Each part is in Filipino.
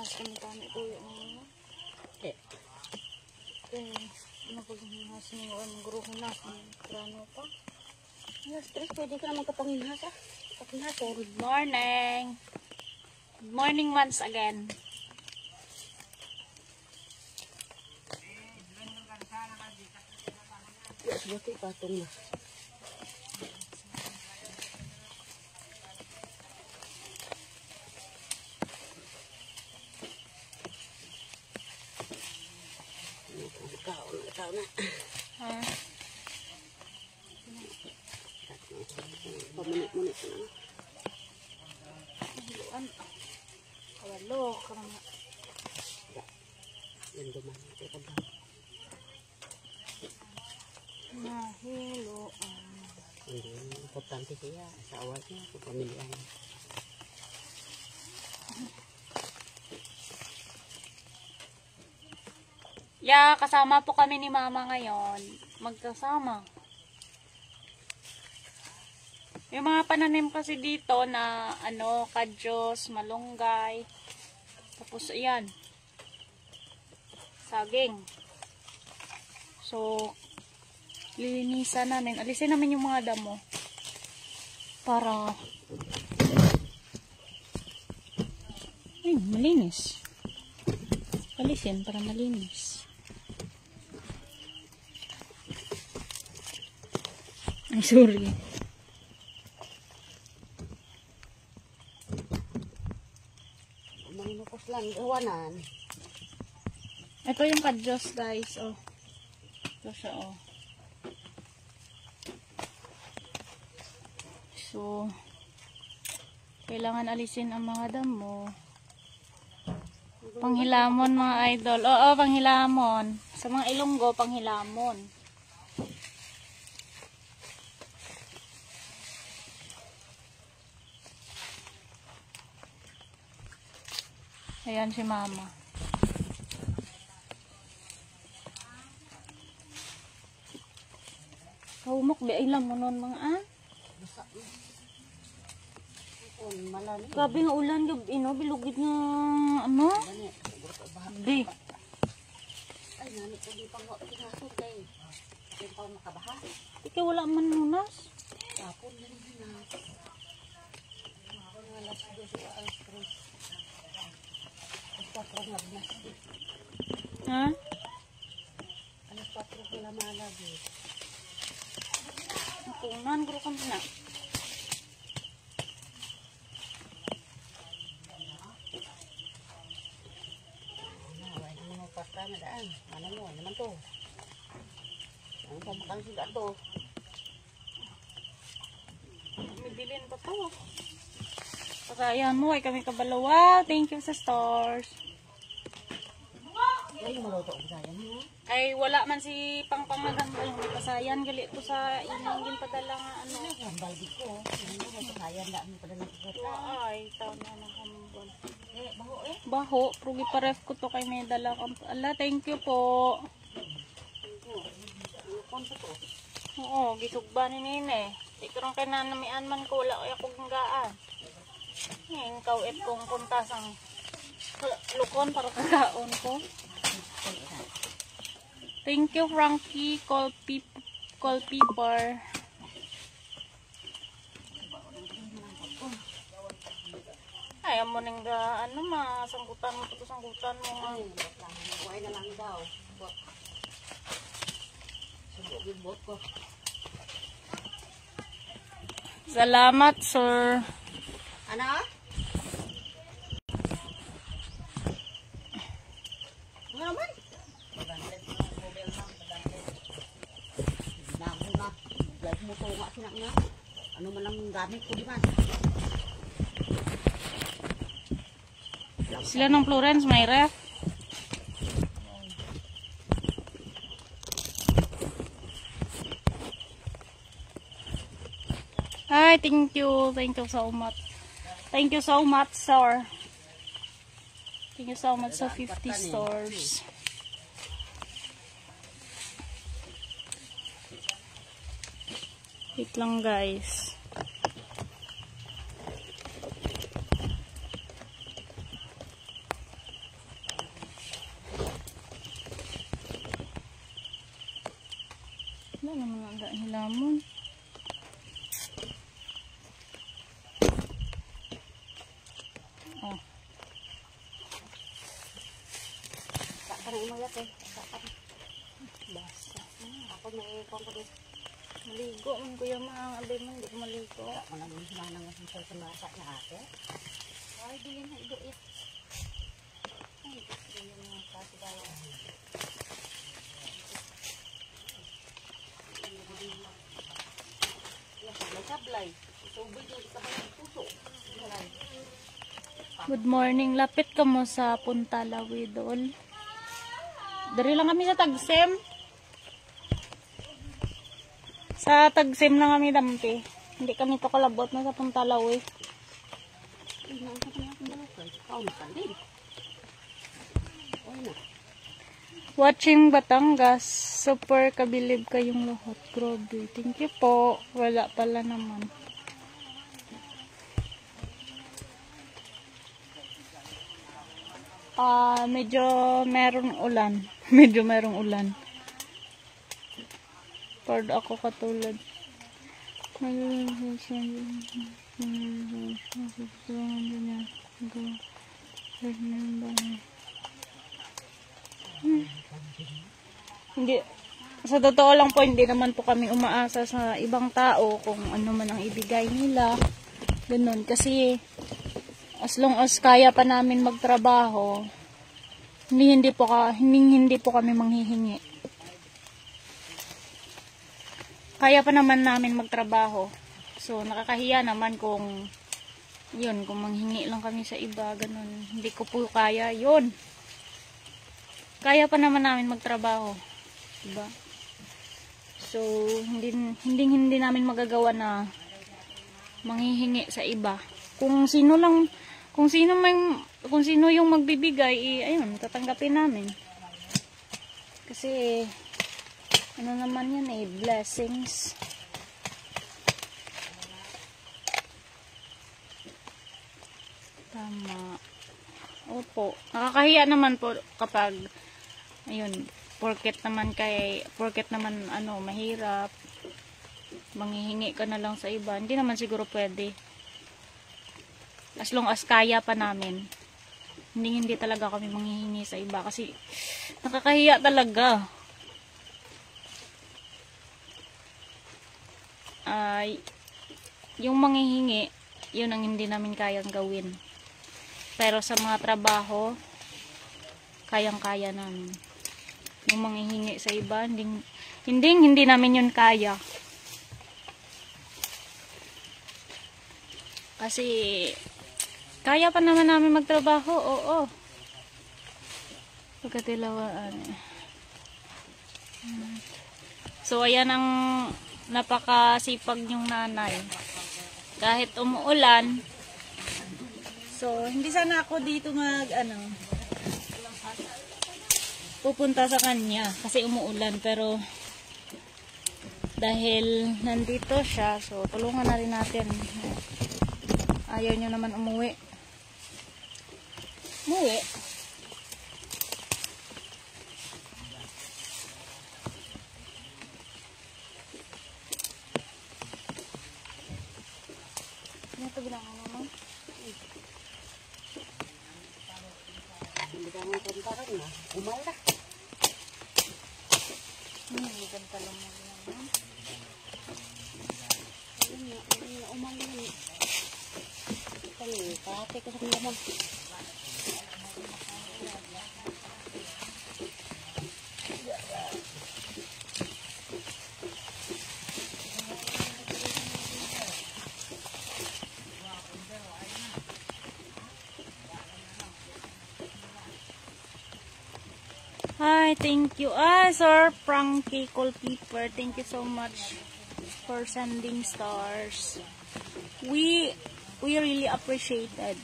Mas kami kami kuya mo. Napaghinhas mo ang gruhunas ng krano pa. Yes, Tris, pwede ka naman kapanginhas ah. Kapanginhas oh. Good morning. Good morning once again. Yes, buti patong na. Ikaw na. Ha? Pamunit-munit na. Kawalo ka mga. Yan duman. Nahilo. Hindi, importante siya sa awal niya, sa pamilya niya. Yeah, kasama po kami ni Mama ngayon. Magkasama. Yung mga pananim kasi dito na kadyos, malunggay. Tapos ayan. Saging. So, lilinisan namin. Alisin namin yung mga damo. Para malinis. Alisin para malinis. Ay, sorry. Manginukos lang, iwanan. Ito yung kadyos, guys. Oh. Ito siya, oh. So, kailangan alisin ang mga damo. Panghilamon, mga idol. Oo, panghilamon. Sa mga Ilonggo, panghilamon. Ayan si Mama. Kahumok, di ay lang mo nun mga Grabe nga ulan, bilugid nga ano? Di. Ay, nani ko di pang pinasok kay. Kaya pa makabaha. Ikaw wala man nunas. Tapon din na. Mga alas 2 sa alas 3. Alas 4 na binas. Ha? Alas 4 pala malagi. Kunan, guro ka na. Pasta na daan. Ano mo? Naman to. Ano pa makang sila to? Bibilin pa to. Pagayan mo, ay kami kabalawa. Thank you sa stores. Ay, maluto ko sa yan mo. Ay, wala man si Pangpangagan yung pasayan. Gali ko sa inangin padala nga ano. Ang baldi ko. Ano mo sa sayan daan mo padala ko. Ay, taon na ng kamubon. Baho eh. Baho, prugi paref ko to kay may dala. Ala, thank you po. Oo, gisugba ni Nine. Ikurang kay nanamian man ko, wala kaya kong gaan. Ngayon, kawit kong kuntas ang lukon para kagaon ko. Thank you, Frankie. Call Pepper. Ayaw mo nang sangkutan mo ito, sangkutan mo nga. Buhay na lang daw. Subogin bot ko. Salamat, sir. Ano? Ano naman? Nago na. Gag mo to nga sinak nga. Ano man ang gamit ko di man? Sila ng Florence, may ref. Hi, thank you. Thank you so much. Thank you so much, sir. Thank you so much sa 50 stores. Wait lang, guys. Wala naman ang daan hilamon. Oh. Saka na imagat eh. Saka na. Basa. Ako may kompolis. Maligo man kuya ma. Abay man, hindi ko maligo. Ako na mo sinanang sa masa na ate. Ay, bilhin na ido it. Ay, bilhin na kasi daw. May sablay. Tubig yung isa pa ng puso. Good morning. Lapit ka mo sa Puntala Widol. Dari lang kami sa Tagsim. Sa Tagsim na kami dampi. Hindi kami to kalabot na sa Puntala we. Watching Batangas. Super kabilib kayong lahat. Grabe. Thank you po. Wala pala naman. Medyo merong ulan. Medyo merong ulan. Pard ako katulad. Hindi, sa totoo lang po, hindi naman po kami umaasa sa ibang tao kung ano man ang ibigay nila. Ganun. Kasi, as long as kaya pa namin magtrabaho, hindi po kami manghihingi. Kaya pa naman namin magtrabaho. So, nakakahiya naman kung kung manghingi lang kami sa iba, ganun. Hindi ko po kaya, yun. Kaya pa naman namin magtrabaho. Diba? So, hindi namin magagawa na manghihingi sa iba. Kung sino yung magbibigay, ayun, tatanggapin namin. Kasi, ano naman yan blessings. Tama. Opo. Nakakahiya naman po kapag, ayun, porket naman mahirap, manghihingi ka na lang sa iba. Hindi naman siguro pwede. As long as kaya pa namin. Hindi talaga kami manghihingi sa iba kasi nakakahiya talaga. Yung manghihingi, yun ang hindi namin kayang gawin. Pero sa mga trabaho, kayang-kaya namin. Yung manghihingi sa iba, hindi namin yun kaya. Kasi kaya pa naman namin magtrabaho, oo. Pagkatilawaan. So, ayan ang napakasipag yung nanay. Kahit umuulan. So, hindi sana ako dito pupunta sa kanya. Kasi umuulan. Pero, dahil nandito siya, so, tulungan na rin natin. Ayaw niyo naman umuwi. Umuwi. Ito bilang naman. Hindi ka mong kontaran na. Umala. Ganta lang mo naman. Ayun na umala na. Kate ko sa naman. Hi, thank you. Sir Frankie Culpeper, thank you so much for sending stars. We really appreciated.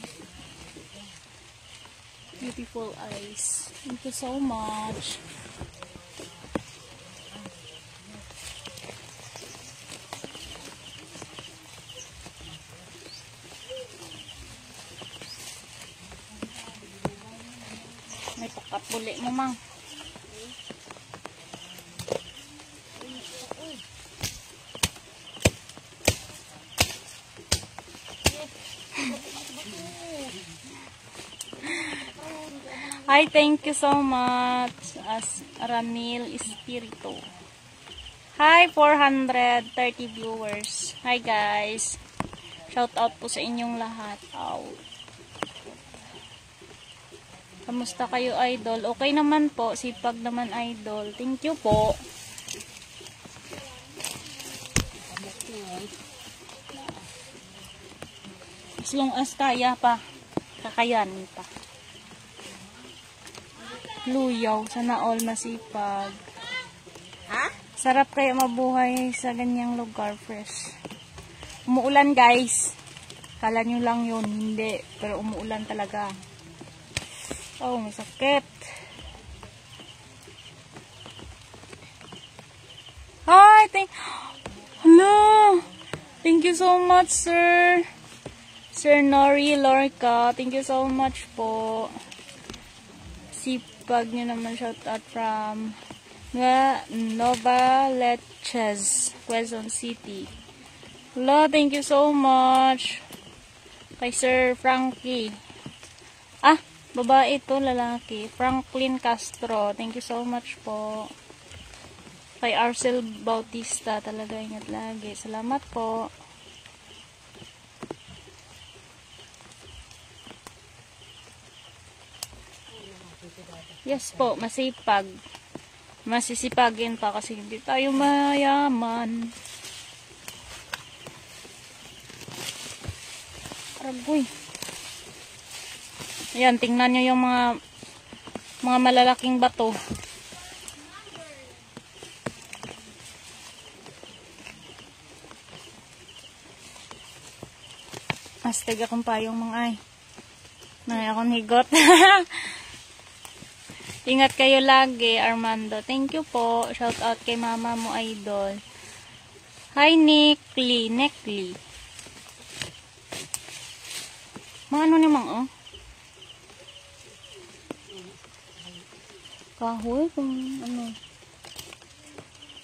Beautiful eyes. Thank you so much. May pakapuli mo, mang. Hi, thank you so much as Ramil Espiritu. Hi, 430 viewers. Hi guys. Shout out po sa inyong lahat. Kamusta kayo, idol? Okay naman po. Sipag naman, idol. Thank you po. As long as kaya pa. Kakayanin pa. Luyaw. Sana all masipag. Ha? Sarap kaya mabuhay sa ganyang lugar, fresh. Umuulan, guys. Kala nyo lang yun. Hindi. Pero umuulan talaga. Oh, masakit. Hi! Hello! Thank you so much, sir. Sir Nori Lorca. Thank you so much po. Sipag nyo naman. Shout out from Nova Leches, Quezon City. Hello, thank you so much. Kay Sir Frankie. Babae ito, lalaki. Franklin Castro. Thank you so much po. Kay Arcel Bautista. Talaga ingat lagi. Salamat po. Yes po, masipag. Masisipagin pa kasi hindi tayo mayaman. Aragoy. Ayan, tingnan nyo yung mga malalaking bato. Astig akong payong mga ay. Naya akong higot. Ingat kayo lagi, Armando. Thank you po. Shout out kay mama mo, idol. Hi, Nekli. Mga ano ni mang, oh? Kahoy, kung ano.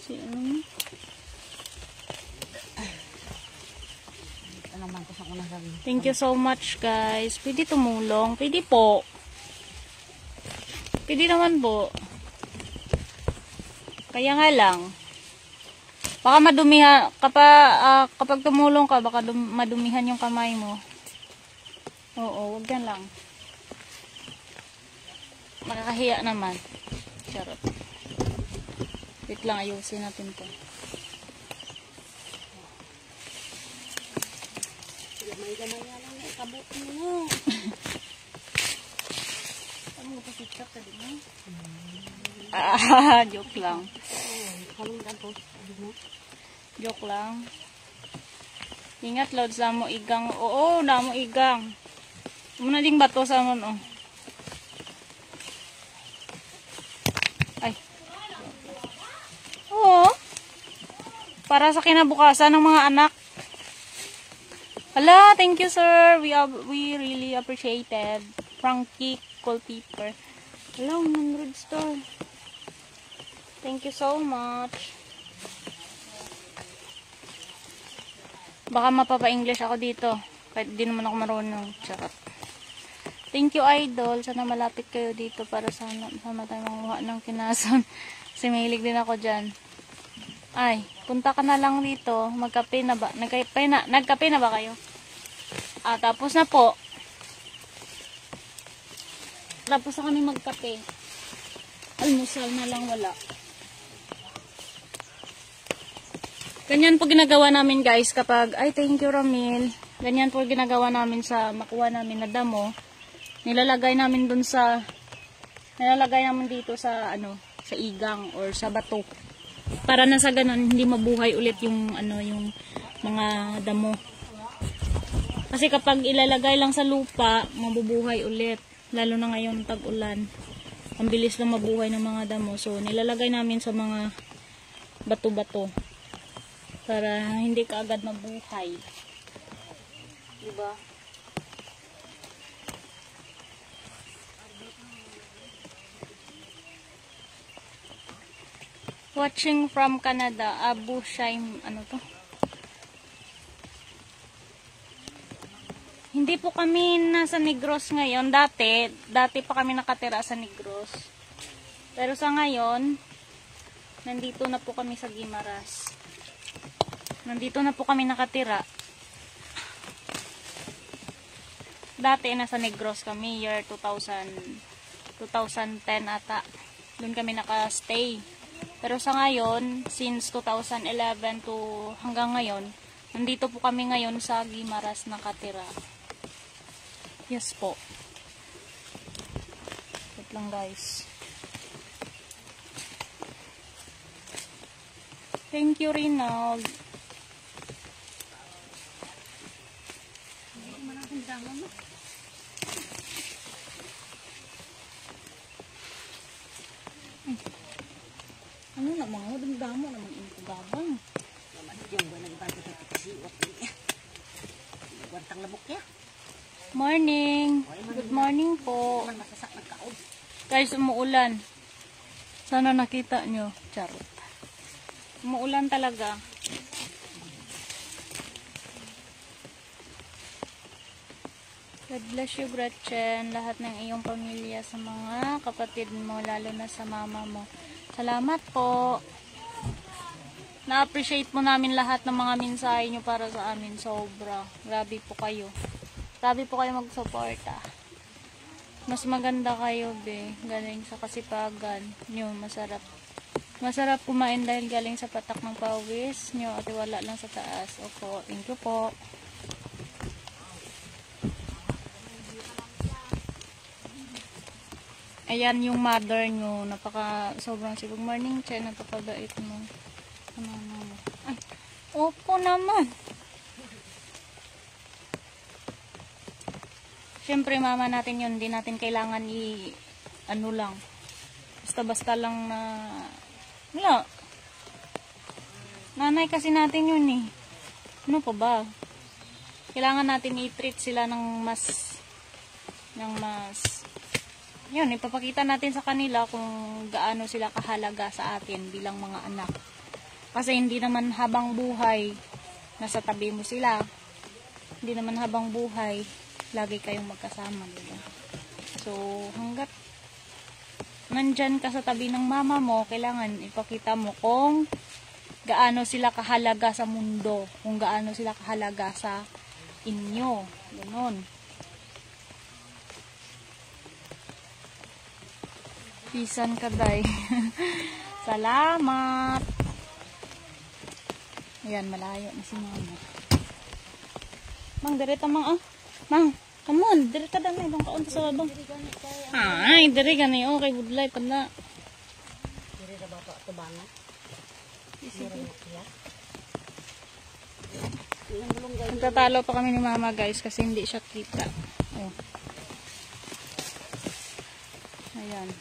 Si ano? Ito naman ko sa unang sabi. Thank you so much, guys. Pwede tumulong. Pwede po. Pwede naman po. Kaya nga lang. Baka madumihan. Kapag tumulong ka, baka madumihan yung kamay mo. Oo, wag yan lang. Makakahiya naman. Charot. Wait lang, ayusin natin to. Gamay-gamay nga lang na ikabot mo. Ano mo pasikat ka din mo? Joke lang. Joke lang. Ingat, Lord, sa mo igang. Oo, na mo igang. Muna ding bato sa mo, oh. Ay. Oo. Para sa kinabukasan ng mga anak. Hala, thank you, sir. We really appreciated. Frankie Cultiper. Hala, 100 star. Thank you so much. Baka mapapa-English ako dito. Kahit di naman ako marunong. Charot. Thank you, idol. Sana malapit kayo dito para sama tayo manguha ng kinason. Kasi mahilig din ako dyan. Ay, punta ka na lang dito. Magkape na ba? Nagkape na ba kayo? Tapos na po. Tapos na kami magkape. Almusal na lang wala. Ganyan po ginagawa namin, guys, kapag, ay, thank you, Ramil. Ganyan po ginagawa namin sa makuha namin na damo. Nilalagay namin dito sa, sa igang or sa bato. Para na sa ganun, hindi mabuhay ulit yung, yung mga damo. Kasi kapag ilalagay lang sa lupa, mabubuhay ulit. Lalo na ngayon tag-ulan. Ang bilis lang mabuhay ng mga damo. So, nilalagay namin sa mga bato-bato. Para hindi ka agad mabuhay. Diba? Watching from Canada, Abu Shaim, ano to? Hindi Hindi po kami nasa Negros ngayon. Dati pa kami nakatira sa Negros. Pero sa ngayon, nandito na po kami sa Guimaras. Nandito na po kami nakatira. Dati nasa Negros kami, year 2010 ata. Doon kami naka-stay. Pero sa ngayon, since 2011 to hanggang ngayon, nandito po kami ngayon sa Guimaras nakatira. Yes po. Wait lang guys. Thank you, Rinald. Ano na mga damdamo naman yung kagabang. Naman yung ba nagbago na kasi niya. Guantang labok ya. Morning. Good morning po. Naman masasak ng kaod. Guys, umuulan. Sana nakita nyo. Charot. Umuulan talaga. God bless you, Gretchen. Lahat ng iyong pamilya, sa mga kapatid mo, lalo na sa mama mo. Salamat po. Na-appreciate po namin lahat ng mga mensahe nyo para sa amin. Sobra. Grabe po kayo. Grabe po kayo mag-suporta. Mas maganda kayo, be. Galing sa kasipagan nyo. Masarap. Masarap kumain dahil galing sa patak ng pawis nyo at wala lang sa taas. Opo. Thank you po. Ayan yung mother nyo. Sobrang good morning, Che. Napakabait mo. Ay, opo naman. Siyempre, mama natin yun. Hindi natin kailangan ano lang. Basta-basta lang na wala. Nanay kasi natin yun eh. Ano pa ba? Kailangan natin i-treat sila ng mas yun, ipapakita natin sa kanila kung gaano sila kahalaga sa atin bilang mga anak. Kasi hindi naman habang buhay nasa tabi mo sila. Hindi naman habang buhay lagi kayong magkasama, diba? So, hanggat nandyan ka sa tabi ng mama mo, kailangan ipakita mo kung gaano sila kahalaga sa mundo, kung gaano sila kahalaga sa inyo. Ganon. Pisan ka, day. Salamat. Ayan, malayo na si mama. Mang, direta mang ah. Mang, come on. Direta daw na ibang kaunta sa babang. Ay, dire gani. Okay, budlay pala. Dire na ba ito bangat? Nagtatalo pa kami ni mama, guys, kasi hindi siya kita. Oh. Ayan.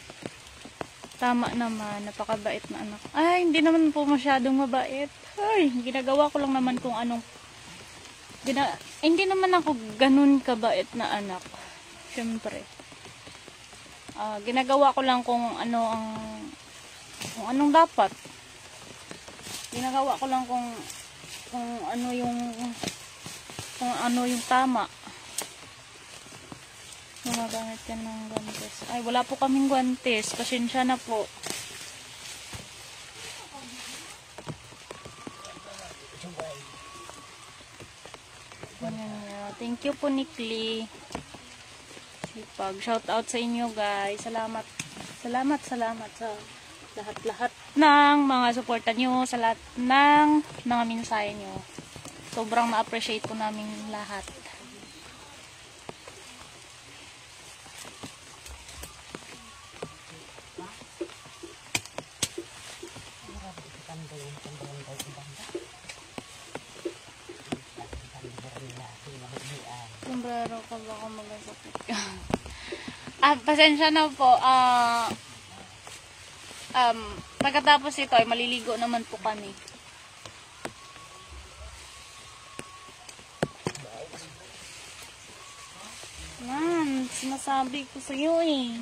Tama naman, napakabait na anak. Ay, hindi naman po masyadong mabait. Ay, ginagawa ko lang naman kung anong hindi naman ako ganun kabait na anak. Siyempre. Ginagawa ko lang kung anong dapat. Ginagawa ko lang kung ano yung tama. Gumagamit yan ng guantes. Ay, wala po kaming guantes. Pasensya na po. Thank you po, Nikli. Sipag. Shout out sa inyo, guys. Salamat. Salamat sa lahat-lahat ng mga suporta nyo, sa lahat ng mga mensahe nyo. Sobrang na-appreciate po namin lahat. Sombrero ka ba kung magasakit ka? Pasensya na po. Pagkatapos ito ay maliligo naman po kami. Man, sinasabi ko sa iyo eh.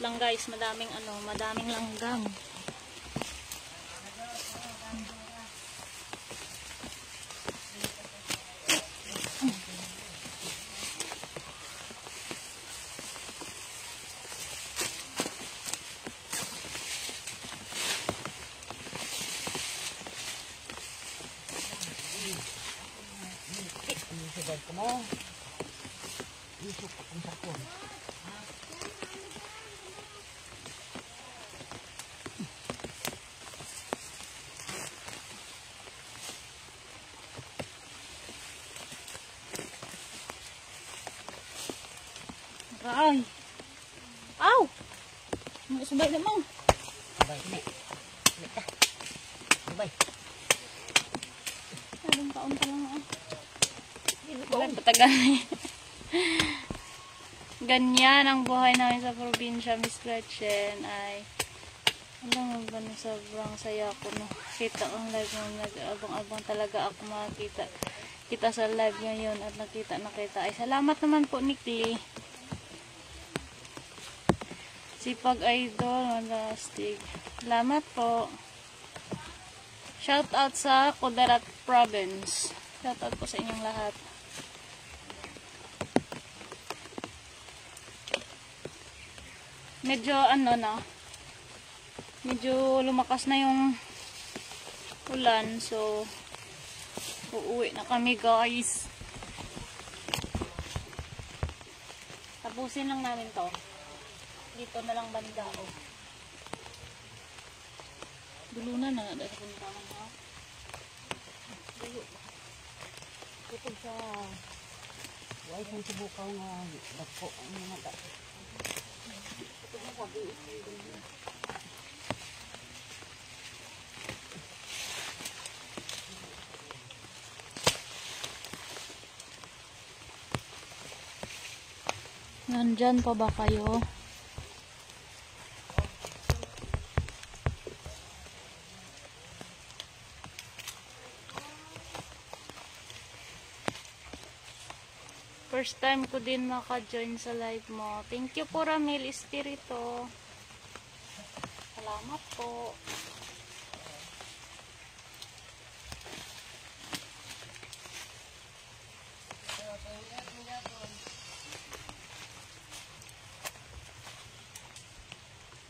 Lang guys, madaming langgam. mo. Isok akong sakon. Ay! Aw! Subay naman. Sabay, ini. Ini ka. Sabay. Anong taon pa lang ah. Wala patagal. Ganyan ang buhay namin sa probinsya, Miss Gretchen. Ay, alam mo ba na sobrang saya ko no. Kita ang live mo, nag-abang-abang talaga ako makakita kita sa live ngayon at nakita. Ay, salamat naman po, Nikli. Sipag idol, malastig. Salamat po. Shout out sa Kudarat Province. Shout out po sa inyong lahat. Medyo ano na. Medyo lumakas na yung ulan, so uuwi na kami, guys. Tapusin lang namin to. Dito na lang banda, oh. Dulunan na, dahil punta man ha. Ito sa... Huwag kong subukaw na dako ang mga dako. Ito na sabi ito. Nandyan pa ba kayo? First time ko din maka-join sa live mo. Thank you po, Ramil Espirito. Salamat po.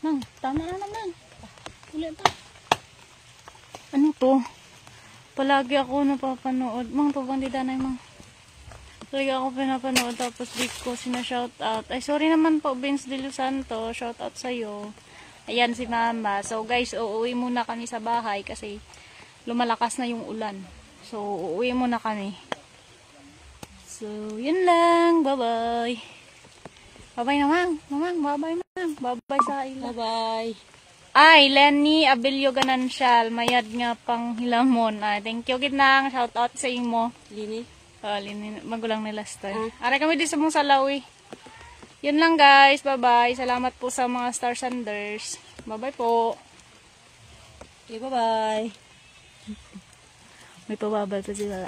Mang, tama na naman. Ulit pa. Ano to? Palagi ako napapanood. Mang, to bang di danay, mang? Lagi ako pinapanood tapos di ko sina-shoutout. Ay, sorry naman po, Vince De Los Santos. Shoutout sa'yo. Ayan si Mama. So, guys, uuwi muna kami sa bahay kasi lumalakas na yung ulan. So, uuwi muna kami. So, yun lang. Bye-bye. Bye-bye na, Mang. Mamang, bye-bye, Mang. Bye-bye sa ila. Bye-bye. Ay, Lenny Abilio Ganansyal. Mayad nga pang hilamon. Ay, thank you, Ginang. Shoutout sa imo. Lini. Magulang nila star. Aray kami din sa mong salawi. Yun lang, guys. Bye-bye. Salamat po sa mga Star Sanders. Bye-bye po. Okay, bye-bye. May pababal pa sila.